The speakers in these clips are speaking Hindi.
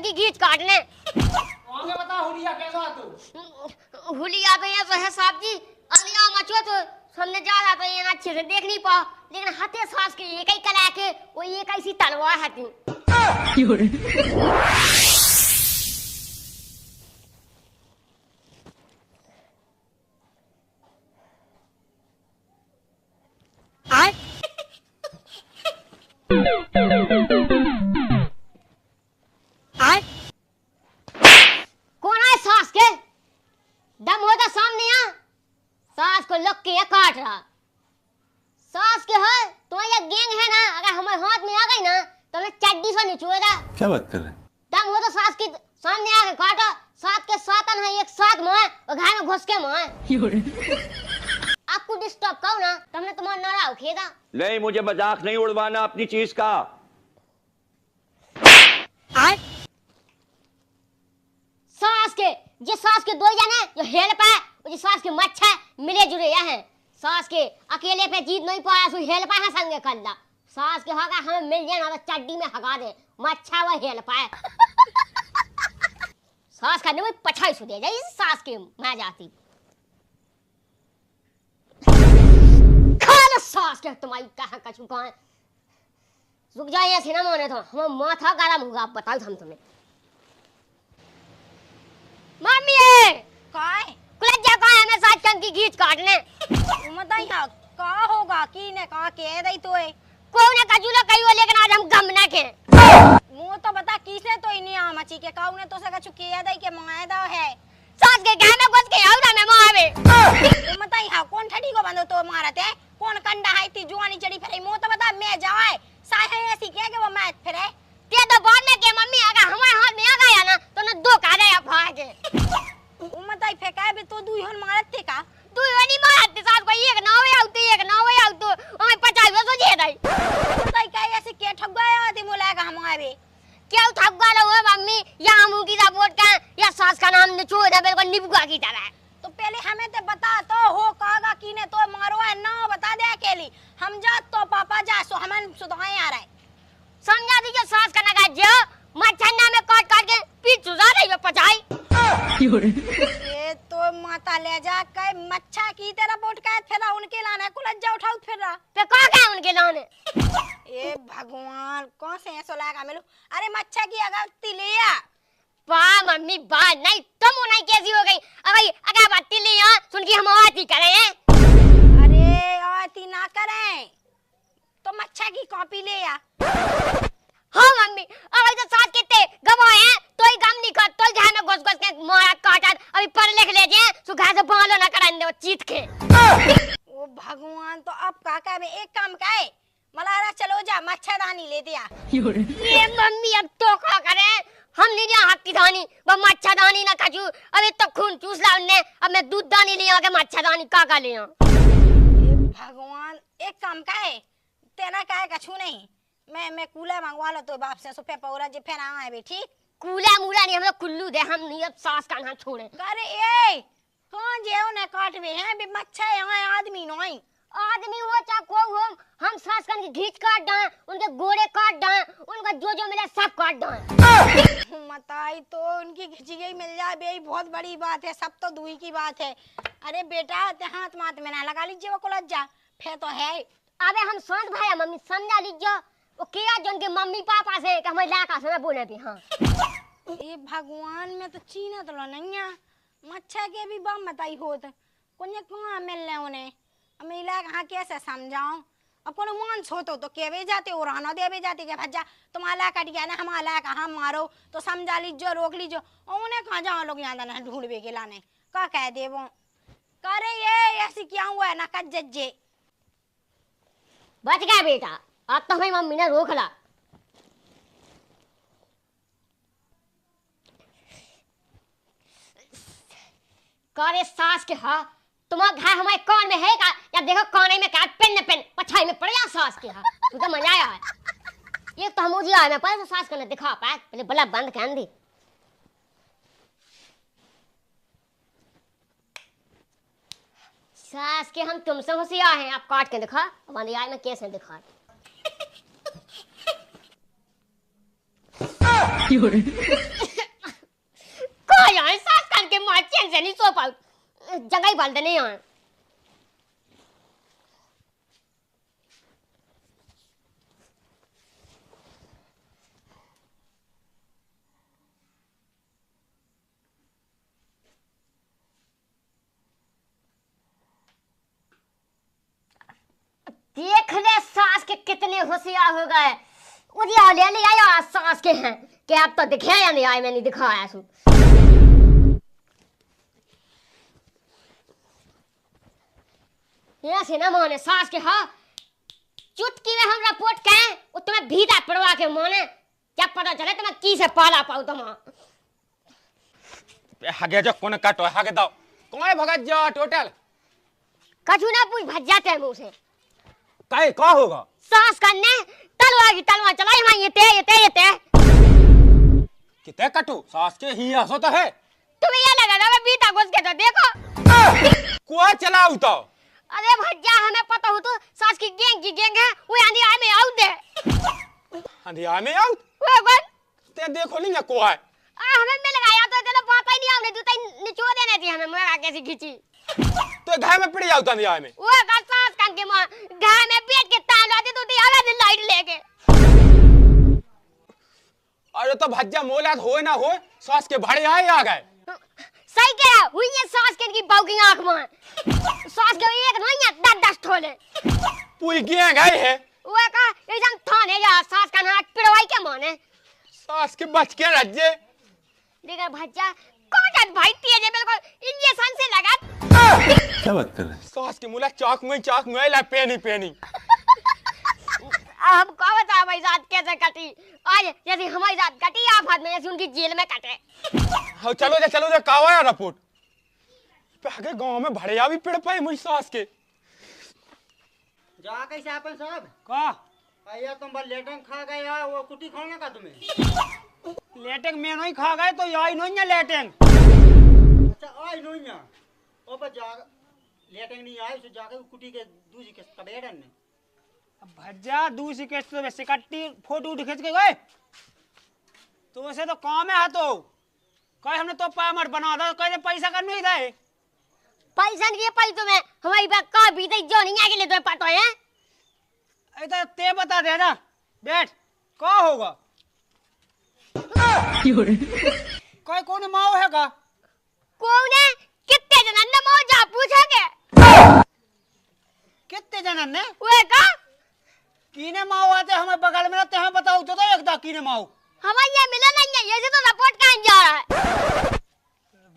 की घींच काटने। आगे बता हुलिया कैसा तू? हुलिया तो ये तो है साहब जी, अलिया मचो तो सामने जा रहा तो ये ना अच्छे से देख नहीं पा, लेकिन हते सास के एक ही कला के वो एक ऐसी तलवार हती। आय आय कौन है सास के? दम हो तो सामने आ। सास को लग के काट रहा। सास के है तो ये गैंग है ना, अगर हमारे हाथ में आ गई ना तो मैं चड्डी से निचोड़ा। क्या बात कर रहे हैं? दम हो तो सास के सामने आके काटा। सात के सातन है एक साथ में और घर में घुस के में आपको डिस्टर्ब करो ना, तुमने तुम्हारा नारा उखेदा। नहीं, मुझे मजाक नहीं उड़वाना अपनी चीज का। सास के जे सास के दो जने जो हेल्प है वो जे सास के मच्छा मिले जुले हैं। सास के अकेले पे जीत नहीं पाया सो हेल्प है संगे करना। सास के हगा हमें मिल जाए ना तो चड्डी में हगा दे, मच्छा वो हेल्प है। सास का नहीं पछाई सु दे जाए सास के मैं जाती खाना सास के तुम्हारी कहां का चुका है। रुक जाइए ऐसे ना माने तो हम माथा गरम होगा। आप बताओ हम तुम्हें मम्मी है काय कुलज्जा का है मैं साथ चंकी घींच काटने। मताई का होगा की ने का के दई तोए कोने का जुला कहियो, लेकिन आज हम गम ना के मु तो बता किसे तो इनी आ मची के काऊ ने तो सका चुकी है दई के मंगाए दा है। सास के घर में घुस के आउरा में मावे। मताई कौन ठड़ी को बंदो तो मारते कौन कंडा है ती जुआनी चढ़ी फिरे मु तो बता मैं जाए साहे ऐसी के वो मैच फिरे ते तो बाद में के मम्मी अगर हमारे हाथ में आ गया ना तो न दो काले अब भागे। मताई फेंका भी तो दुई हन मारत थे का तू वनी मारते सास को एक नावे आउत हमें 50 सो दे दई। मताई का ऐसे के ठग गया ती मोलागा हम आवे क्या ठग गया वो मम्मी या हम की सपोर्ट का या सास का नाम निचोड़ दे बिल्कुल निबुआ की तरह। तो पहले हमें ते बता तो हो कागा कीने तो मारो है ना बता दे अकेली हम जा तो पापा जा सो हमन सुधाए आ रहा है। समझा दीजिए सास का नगा जो मच्छन्ना में काट काट के पीठ सुधा रही है पचाई। ये तो माता ले जा के मच्छा की तरह पोट का फिर उनके लाना कुलज्जा उठाओ फिर पे का गए उनके लाने। ए भगवान कौन से ऐसा लगा मेलू अरे मच्छा की अगर तिलिया बा मम्मी बा नहीं तुम नहीं कैसी हो गई अगर बत्ती लिया सुन के हम आती करें। अरे आती ना करें तो मच्छा की कॉपी ले आ। हाँ मम्मी अगर तो साथ कितने गवाए हैं तो ही गम नहीं कर तो घर में घुस के मारा काटा अभी पढ़ लिख ले जे सो घर से बालो ना कराने वो चीत के। ओ भगवान तो अब काका में एक काम का है मलारा चलो जा मच्छरदानी ले दिया। ये मम्मी अब तो क्या करें हम नहीं लिया हाथ की दानी वो मच्छरदानी ना खजू अभी तो खून चूस ला उनने अब मैं दूध दानी लिया के मच्छरदानी का लिया। भगवान एक काम का है तेरा का है कछु नहीं मैं कूला मंगवा लो तो बाप से सुपे पौरा जे फेना आए बे ठीक कूला मूला नहीं हम लोग कुल्लू दे हम नहीं अब सास का ना छोड़े। अरे ए कौन जेओ ने काटवे हैं बे मच्छा यहाँ आदमी नहीं आदमी हो चाहे कोई हो हम सास का की घींच काट डां उनके गोड़े काट डां उनका जो मिले सब काट डां। मताई तो उनकी खिंची गई मिल जाए बे बहुत बड़ी बात है सब तो दूई की बात है। अरे बेटा ते हाथ माथ में ना लगा लीजिए वो कुलज्जा फिर तो है। अबे हम समझ भाई मम्मी समझा लीजिए वो क्या जो उनके मम्मी पापा से कि हमारे लाका से बोले भी। हाँ ये भगवान में तो चीना तो नहीं है मच्छा के भी बम बताई होत कोने कहां मिलने उन्हें हमें इलाका हाँ कैसे समझाऊं अब कोनो मान सोतो तो केवे जाते और आना देवे जाते के भज्जा तुम्हारा कट गया ना हमारा का हम मारो तो समझा लीजिए रोक लीजिए और उन्हें कहाँ जाओ लोग यहाँ ना ढूंढवे के लाने का कह दे वो करे ये ऐसी क्या हुआ है ना कज जज्जे बच गया बेटा अब तो हमारी मम्मी ने रोक ला। करे सास के हाँ तुम्हारा घर हमारे कौन में है का या देखो कोने में का पेन पछाई में पड़ जा सास के हाँ तू तो मजा आया है। एक तो हम मुझे आया मैं पहले तो सास करने दिखा पाया पहले बला बंद कर दी। सास के हम तुमसे होशियार हैं आप काट के दिखा अब अंधियार में कैसे दिखा। से नहीं सो पाऊ, जगह ही बल देने यहाँ। देख ले सास के कितने होशियार हो गए। उदिया ले ले आया सास के हैं कि अब तो दिखे या नहीं आए, मैंने दिखाया सु। ये से ना माने सास के हाँ चुटकी में हम रिपोर्ट कहें वो तुम्हें भीतर पड़वा के माने क्या पता चले तुम्हें की से पाला पाऊ तुम। हागे जो कोने काटो हागे दाओ कौन भगत जा टोटल कछु ना पूछ भज जाते हैं मुंह से। काय का होगा सास करने तलवा की तलवा चलाई मैं ये ते किते कटू सास के ही हंसो तो है। तुम्हें ये लगा ना मैं बीता घुस के तो देखो कुआ चलाऊ तो। अरे भज्जा हमें पता हो तो सास की गैंग है वो आंधी आए में आउट दे अंधिया में आउट वो कौन ते देखो नहीं ना कुआ है हमें मिल गया तो चलो पापा ही नहीं आउने तू तई निचो देने थी हमें मुआ कैसी खींची तो घर में पड़ जाऊ तो अंधिया में वो का सास कान के मां घर में बैठ के ताल आती तो ती आला दिन लाइट लेके। अरे तो भज्जा मोलात होए ना होए सास के भाड़े आए आ गए। सही कह रहा हुई ये सास के की बाऊ की आंख में सास के एक नहीं है 10 ठोले पूरी गे गए है वो का एकदम थाने जा सास का नाक पिड़वाई के माने सास के बच के रज्जे देखा भज्जा कौन भाई तेज है बिल्कुल इंजेक्शन से लगा। क्या बात कर रहे हैं? सास के मुला चाक में ला पेनी हम को बता भाई रात कैसे कटी आज जैसे हमारी रात कटी आप हाथ में जैसे उनकी जेल में कटे। हाँ चलो जा कावा है रिपोर्ट पे आगे गांव में भड़िया भी पिड़ पाए मुझ सास के जा कैसे अपन साहब का भैया तुम बस लेटन खा गए यार वो कुटी खाने का तुम्हें लेटेंग में नहीं खा गए तो यही नहीं है लेटेंग। अच्छा आई नहीं है ओ पर जा लेटन नहीं आई सो जाके कुटी के दूसरी के कबेड़न ने भज्जा दूसरी के तो वैसे कट्टी फोटो खींच के गए तो वैसे तो काम है तो कहे हमने तो पामर बना दो कहे पैसा कर नहीं दे पैसा नहीं पैसे में हमारी बात का भी तो जो नहीं आगे ले तो पता है ऐसा ते बता दे ना बैठ का होगा कोई कौन माओ है का कौन है कितने जन ने माओ जा पूछोगे कितने जनन ने वो का कीने माओ आते हमें बगल में रहते हैं बताओ तो एक दा कीने माओ हमारे ये मिला नहीं है ये से तो रिपोर्ट कहाँ जा रहा है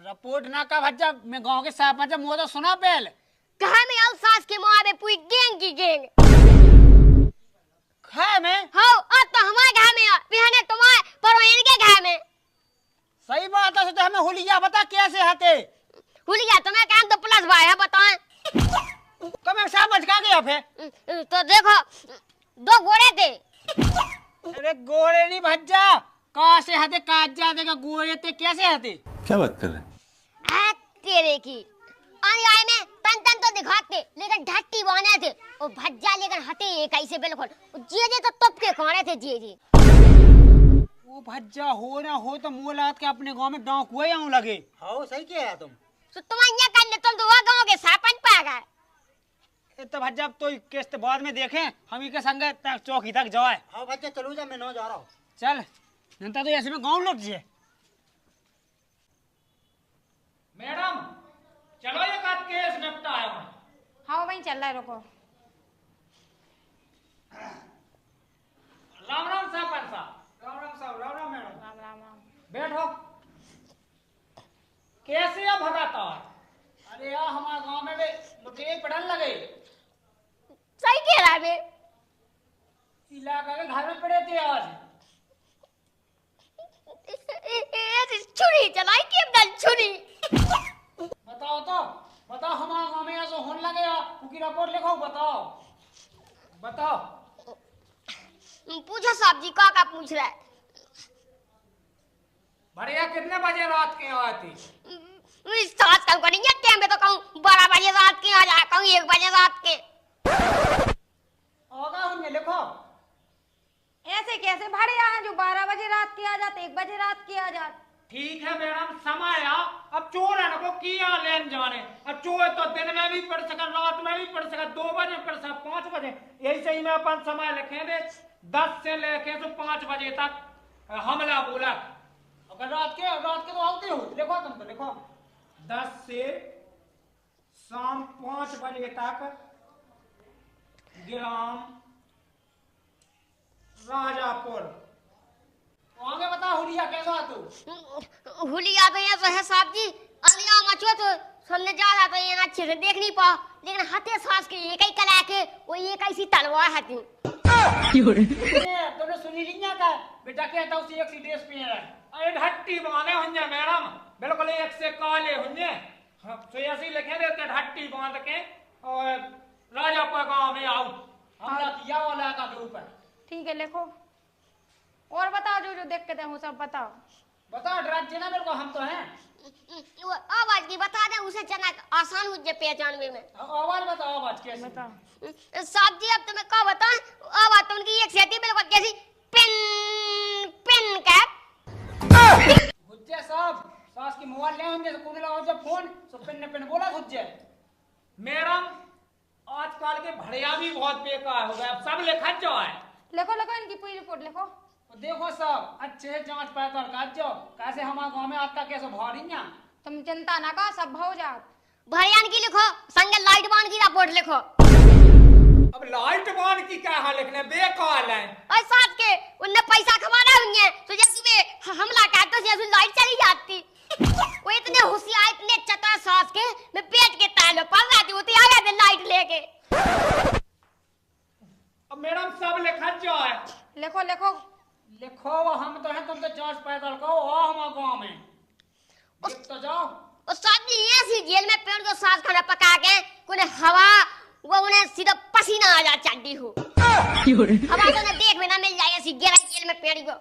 रिपोर्ट ना का भज्जा मैं गांव के सरपंच मुझे तो सुना पहले कहाँ में आल सास के माँ में पूरी गैंग की गैंग है में हाँ अब तो हमारे घर में बिहाने तुम्हारे परवीन के घर में सही बात है तो हमें हुलिया बता कैसे हते हुलिया तुम्हें काम तो प्लस भाई है बताएं कब समझ का गया फिर तो देखो 2 घोड़े थे अरे गोरे नहीं भज्जा कहाँ से हते काट जाते का गोरे थे कैसे हते क्या बात कर रहे हैं? तेरे की आने में तन तो दिखाते लेकिन ढट्टी बने थे और भज्जा लेकर हते एक ऐसे बिल्कुल जे तो तब के खाने थे जे वो भज्जा हो ना हो तो मोलात के अपने गांव में डांक हुए आऊं लगे हाँ सही किया तुम तो तुम यहाँ कर ले तुम तो वहाँ गाँव के सरपंच पे आ गए तो भज्जा तो किस्त बाद में देखें हम ही के संग चौकी तक जाए हाँ बच्चा चलो जा मैं ना जा रहा हूँ चल जनता तो ऐसे में गाँव लौट जाए मैडम चलो ये काट केस निपटा है हाँ वहीं चल रहा है रुको राम राम सरपंच साहब राम राम मैडम राम राम राम बैठो कैसे अब भगाता है अरे यार हमारे गांव में लुटेरे पड़न लगे सही कह रहा है इलाका के घर में पड़े थे आज छुरी चलाई की अब्दुल छुरी बताओ हमारे गांव में ऐसा होने लगे उनकी रिपोर्ट लिखो बताओ पूछो साहब जी का पूछ रहा है बढ़िया कितने बजे रात के आए थे सात कम करेंगे टाइम पे तो कहूँ 12 बजे रात के आ जाए कहूँ 1 बजे रात के होगा उनमें लिखो ऐसे कैसे भाड़े यहाँ जो 12 बजे रात के आ जाते 1 बजे रात के आ जाते ठीक है मैडम समय आ। अब चोर है ना को किया लेन जाने। अब चोर तो दिन में भी पड़ सका, रात में भी पड़ सका, 2 बजे पड़ सका, 5 बजे। यही सही में अपन समय लिखे दे 10 से लेके तो 5 बजे तक हमला बोला। अगर रात के तो आते हो, लिखो तुम तो लिखो 10 से शाम 5 बजे तक ग्राम राजापुर। आगे बता हुलिया कैसा तू? हुलिया तो यहाँ तो है साहब जी, अलिया मचो तो सामने जा रहा तो ये अच्छे से देख नहीं पा, लेकिन हथे सास के एक ही कला के वो एक ऐसी तलवार हती। तूने सुनी लिया का बेटा कहता उसी एक सी ड्रेस पहन रहा है। अरे ढट्टी बांधे हुंजे मैडम, बिल्कुल एक से काले हुंजे। तो ऐसे ही लिखे देते ढट्टी बांध के और राजापुर गांव में आओ। हमला किया वाला का के ऊपर। ठीक है लिखो। और बताओ जो देख के हो सब बताओ। बताओ राज्य ना मेरे को, हम तो हैं। वो आवाज की बता दे, उसे जना आसान हो जाए पहचानने में। आवाज बताओ, आवाज कैसी? बताओ साहब जी अब तुम्हें क्या बताएं, आवाज तो उनकी एक सेती बिल्कुल कैसी पिन पिन कैप। हुज्जे साहब सास की मोबाइल ले होंगे तो कुंडला हो जब फोन तो पिन बोला हुज्जे। मैडम आजकल के भड़िया भी बहुत बेकार हो गए, अब सब लिखा जो है। लिखो इनकी पूरी रिपोर्ट लिखो। तो देखो सब अच्छे जांच पड़ताल कर जो कैसे हमारे गांव में आता कैसे भारियां। तुम चिंता ना कर, सब हो जात। भरियान की लिखो, संगे लाइट बान की रिपोर्ट लिखो। अब लाइट बान की क्या हाल लिखने बेकार है। और साथ के उनने पैसा कमाना हुई है तो जैसे वे हमला करते तो जैसे लाइट चली जाती। वो इतने होशियार इतने चतुर सास के मैं पेट के तालों पर रहती होती आ गए लाइट लेके। अब मैडम सब लिखा जो है। लिखो लिखो लिखो वो हम तो हैं, तुम तो जांच पड़ताल करो आओ हमारे गांव में। देख तो जाओ। और साथ में ऐसी जेल में पेड़ को सास खाना पका के कोने हवा वो उन्हें सीधा पसीना आ जा चड्डी हो। हवा तो ना देख में ना मिल जाए ऐसी गहरा जेल में पेड़ को।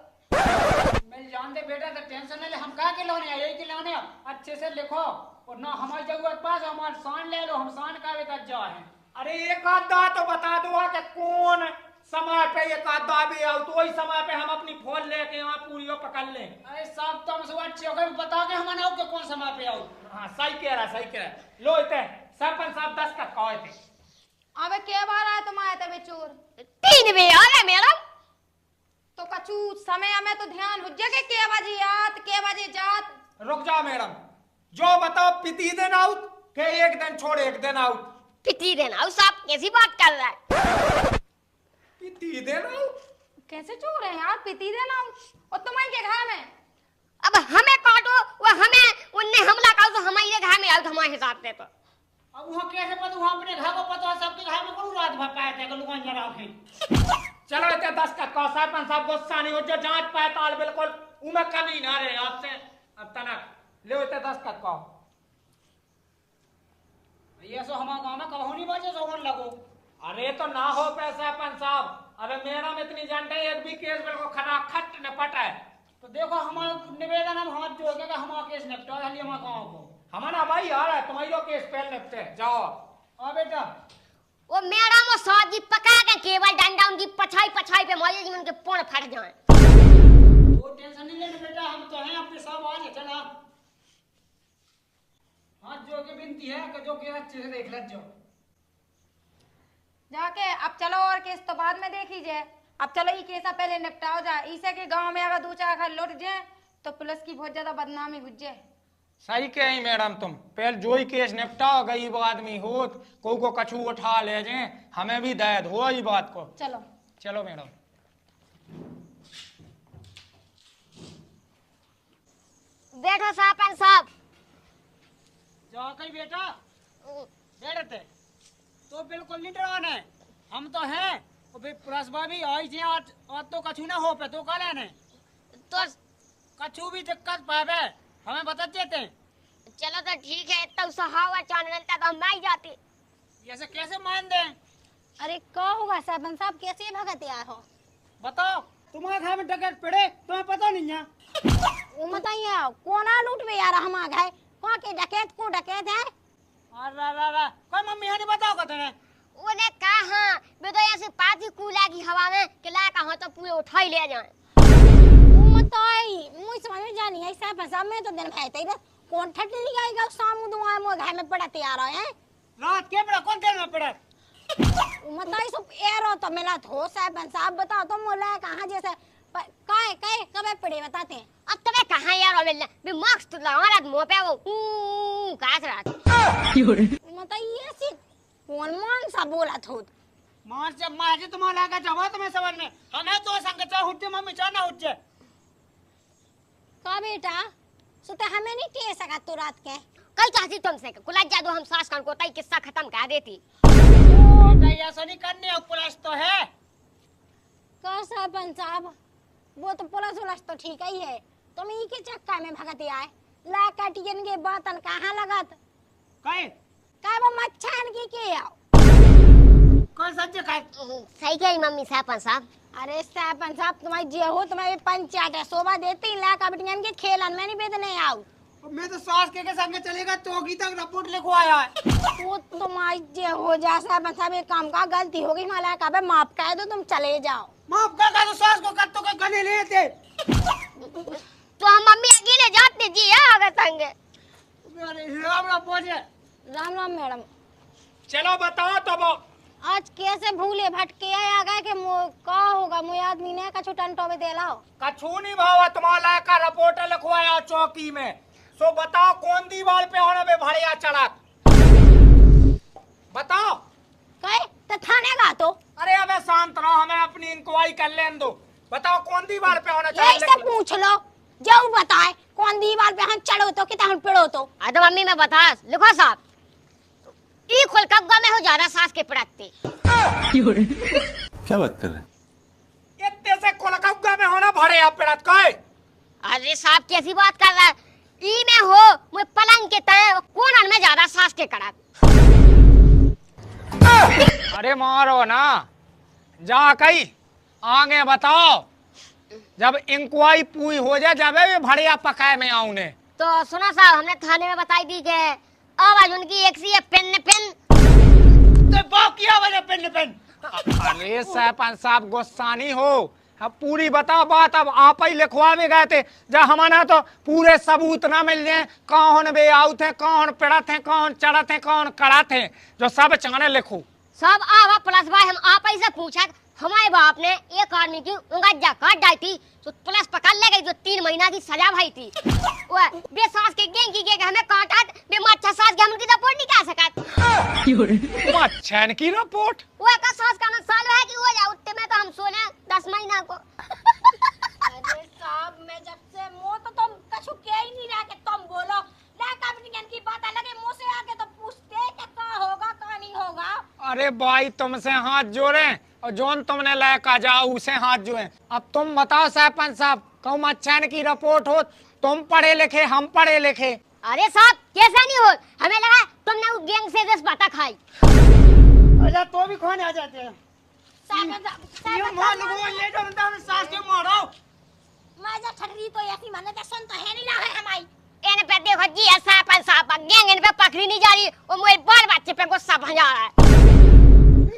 मैं जानते बेटा तो टेंशन नहीं ले, हम क्या के लाने यही के लाने। अच्छे से लिखो और ना हमारी जरूरत पास हमारे साइन ले लो, हम साइन का बेटा जा है। अरे एक आधा तो बता दो कि कौन समय पे एक आधा भी आओ तो वही समय पे हम अपनी फोन लेके यहाँ पूरी पकड़ ले। अरे साहब तुम सब अच्छे हो गए, बता के हम आओ कौन समय पे आओ। हाँ सही कह रहा लो इतने सरपंच साहब 10 का कहे थे। अबे के बार आए तुम आए थे चोर? 3 बजे आ गए मैडम। तो कछु समय में तो ध्यान हुज्जे के बजे आत के बजे जात। रुक जाओ मैडम, जो बताओ पिती दिन आउट के एक दिन छोड़ एक दिन आउट। पिती देना उस आप कैसी बात कर रहा है? पिती दिन आउट कैसे चोर है यार? पिती देना और तुम्हारे के घर में। अब हमें काटो वो हमें उनने हमला करो तो हमारे घर में आओ हमारे हिसाब से। तो अब वहाँ कैसे पता, वहाँ अपने घर को पता है, सबके घर में कौन रात भर पाए थे लुगान जरा के। चलो इतने 10 का कहो सरपंच साहब गुस्सा नहीं हो, जो जांच पड़ताल बिल्कुल उनमें कमी ना रहे आपसे अब तक। ले इतने 10 का कहो। ये सो हमारे गांव में कहो नहीं बचे सो लगो। अरे तो ना हो पैसा सरपंच साहब, अरे मेरा में इतनी जानते एक भी केस बिल्कुल खट निपट है। तो देखो हमारा निवेदन हम हाथ जोड़ के हमारा केस निपटा हमारे गाँव को। हमारा भाई आ रहा है तुम्हारी केस पहले निपटे जाओ। हाँ बेटा वो मैडम और साहब जी पका के केवल डंडा उनकी पछाई पे मारे जी उनके पोड़ फट जाए। वो टेंशन नहीं लेना बेटा, हम तो हैं अपने सब आ जाए। चला हाथ जोड़ के विनती है कि जो केस अच्छे से देख ले जाओ जाके। अब चलो और केस तो बाद में देख लीजिए, अब चलो ये केस पहले निपटाओ जाए। इसे के गांव में अगर 2-4 घर लुट जाए तो पुलिस की बहुत ज्यादा बदनामी हो जाए। सही कही मैडम, तुम पहले जो ही केस निपटाओ गरीब आदमी हो को कछू उठा ले जाए, हमें भी दर्द हो ही बात को। चलो चलो मैडम। बैठो सरपंच साहब। जा कहीं बेटा बैठते तो बिल्कुल नहीं डराना है, हम तो हैं। और फिर पुलिसवा भी आई थी आज तो कछु ना हो पे तो कल है तो कछु भी दिक्कत पावे हमें बता देते। चलो तो ठीक है, तो सहावा चांदता तो मैं ही जाती। ऐसे कैसे मान दे? अरे क्या होगा सरपंच साहब, कैसे भगत यार हो? बताओ तुम्हारे घर में डकैत पड़े तुम्हें पता नहीं है? वो बताइए कोना लूट में यार हमारा घर कौन के डकैत को डकैत है? अरे कोई मम्मी है नहीं बताओ कहते हैं। उन्हें कहा मैं तो ऐसे पाती कूला की हवा में कि ला कहा तो पूरे उठा ही ले जाए। वो बताई मुझे समझ में जानी है ऐसा साहब साहब में तो दिन भाई कौन ठट्टी निकालेगा सामू दुआ मो घर में पड़ा तैयार है रात के पड़ा कौन देर में पड़ा मतलब सब एरो तो मिला हो साहब बताओ तो मोला कहां जैसे काय काय कबे पड़े बताते हैं अब तुम्हें कहाँ यार हो मिलना भी मार्क्स तो लगा रात मुंह पे वो कास रात मतलब ये सी कौन मान सा बोला थोत मार से मार तुम्हारा लगा जवा तुम्हें समझ में हमें तो संग चा उठते मम्मी चा ना उठ जाए का बेटा सुते हमें नहीं टे सका तू रात के कल चाहती तुमसे कुला जादू हम सास कान को तई किस्सा खत्म कर देती बेटा ऐसा नहीं करने पुलिस तो है का साहब वो तो पुलिस तो ठीक ही है तुम ई के चक्का में भगत आए ला काटियन के बातन कहां लगत कहे का वो मच्छान के आओ कौन सच्चे कहे सही कही मम्मी साहब अरे साहब तुम्हारी जे हो तुम्हारे पंचायत है शोभा देती ला काटियन के खेलन में नहीं बेदने आओ मैं तो सास के संग चलेगा चौकी तक रिपोर्ट लिखवाया है वो तुम्हारी जे हो जा साहब एक काम का गलती हो गई माला का बे माफ कर दो तुम चले जाओ माफ कर तो सास को कर तो के गले लेते तो हम मम्मी अकेले जाते जी आगे संगे अरे राम पहुंचे राम राम मैडम चलो बताओ तब आज कैसे भूले भटके आ गए कि का होगा मुझे आदमी ने कछु टंटो में दे लाओ कछु नहीं भावा तुम्हारा का रिपोर्ट लिखवाया चौकी में सो बताओ कौन दीवार पे होने पे भड़िया चढ़ा बताओ कहे तो थाने का तो अरे अबे शांत रहो हमें अपनी इंक्वायरी कर लेने दो बताओ कौन दीवार पे होना यही चाहिए से पूछ लो जाओ बताए कौन दीवार पे हम चढ़ो तो कितना हम पिड़ो तो तो मम्मी मैं बता लिखो साहब ई खोल कब्गा में हो ज्यादा सास के पड़ते क्या बात कर रहे हैं इतने से कोलकाता में होना भड़िया पेड़त कहे अरे साहब कैसी बात कर रहा है ई में हो मुझे पलंग के तय कोन में ज्यादा सास के कड़ा अरे मारो ना जा कही आगे बताओ जब इंक्वायरी पूरी हो जाए जब ये भड़िया पकाए में आऊं ने तो सुनो साहब हमने थाने में बताई दी कि आवाज उनकी एक सी है पेन तो बाप की आवाज है पेन अरे सरपंच साहब गुस्सानी हो अब पूरी बताओ बात अब आप ही लिखवा में गए थे जब हमारा तो पूरे सबूत ना मिल जाए कौन बे आउट है कौन पिड़त है कौन चढ़त है कौन कड़त है जो सब चाने लिखो सब आवा प्लस भाई हम आप ही से पूछा हमारे बाप ने एक आदमी की उंगलियां काट डाली थी तो पुलिस पकड़ ले गई जो 3 महीना की सजा भाई थी वो बेसास के गैंग की के हमें काटा बे मच्छा सास के हम की रिपोर्ट नहीं कर सका मच्छन की रिपोर्ट वो का सास का साल है कि हो जाए उतने में तो हम सोने 10 महीना को अरे साहब मैं जब से मो तो तुम कछु कह ही नहीं रहा कि तुम बोलो ना कंपनी की बात अलग है मुंह से आके तो पूछते कि का होगा का नहीं होगा अरे भाई तुमसे हाथ जोड़े और जोन तुमने लेकर जाओ उसे हाथ जोड़े अब तुम बताओ सरपंच साहब कहूँ मच्छन की रिपोर्ट हो तुम पढ़े लिखे हम पढ़े लिखे अरे साहब कैसा नहीं हो हमें लगा तुमने वो गैंग से 10 बातें खाई अच्छा तो भी खोने आ जाते हैं ये मार लो ले जाओ ना सास के मारो मैं जब ठगरी तो ऐसी माने तो सुन तो है नहीं रहा है हमारी एने पे देखो जी ऐसा अपन साहब गैंग इन पे पकड़ी नहीं जा रही और मेरे बाल बच्चे पे गुस्सा भजा रहा है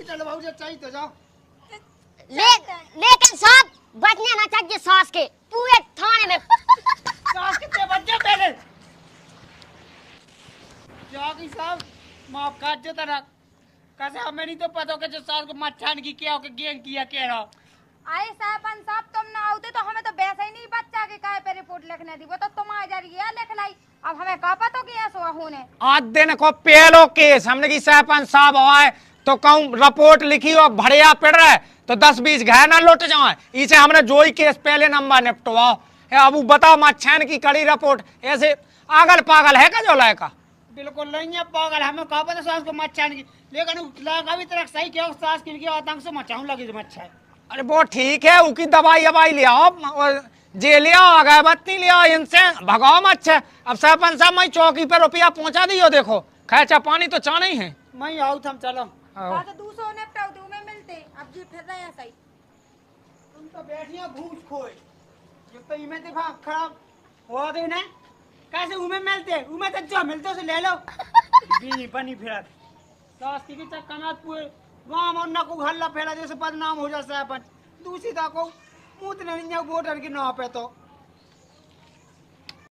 चलो भाऊ जी चाहिए तो जाओ लेकिन साहब बचने ना चाहिए सास के पूरे थाने में सास कितने बच्चे पहले जागी साहब माफ कर दे तेरा कैसे हमें नहीं तो पता कि जो सास को मच्छान की क्या के गैंग किया कह रहा आए सरपंच साहब तुम ना आते तो हमें तो वैसे ही नहीं बच्चा के काय पे रिपोर्ट लिखने दी वो तो तुम आ जा रही है लिख लाई अब हमें का पता कि ऐसा होने आज दिन को पहलो केस हमने की सरपंच साहब आए तो कहूँ रिपोर्ट लिखी और भड़िया पड़ रहा है तो 10-20 घर ना लौट जाए इसे हमने जो ही केस पहले नंबर निपटवाओ अब बताओ मच्छान की कड़ी रिपोर्ट ऐसे आगल पागल है का जो लायका बिल्कुल नहीं है पागल हमें कहा पता सास को मच्छान की लेकिन अभी तरह सही क्या सास की आतंक से मचाऊं लगी मच्छा अरे वो ठीक है उसकी दवाई ले आओ जे ले आओ अगरबत्ती ले आओ इनसे भगाओ मच्छा अब सरपंच साहब मैं चौकी पे रुपया पहुंचा दियो देखो खैचा पानी तो चाह नहीं है मैं आओ थम चलो बात तो दूसरों ने पटाओ दो में मिलते अब जी फिर रहे हैं सही तुम तो बैठिया घूस खोए ये तो इमे दिमाग खराब हो गई ना कैसे उमे मिलते उमे तक जो मिलते से ले लो बीनी बनी फिरत सास की चक्का में पूरे गांव और ना को हल्ला फैला जैसे बदनाम हो जाता है अपन दूसरी ता को मुंह नहीं वोटर के ना पे तो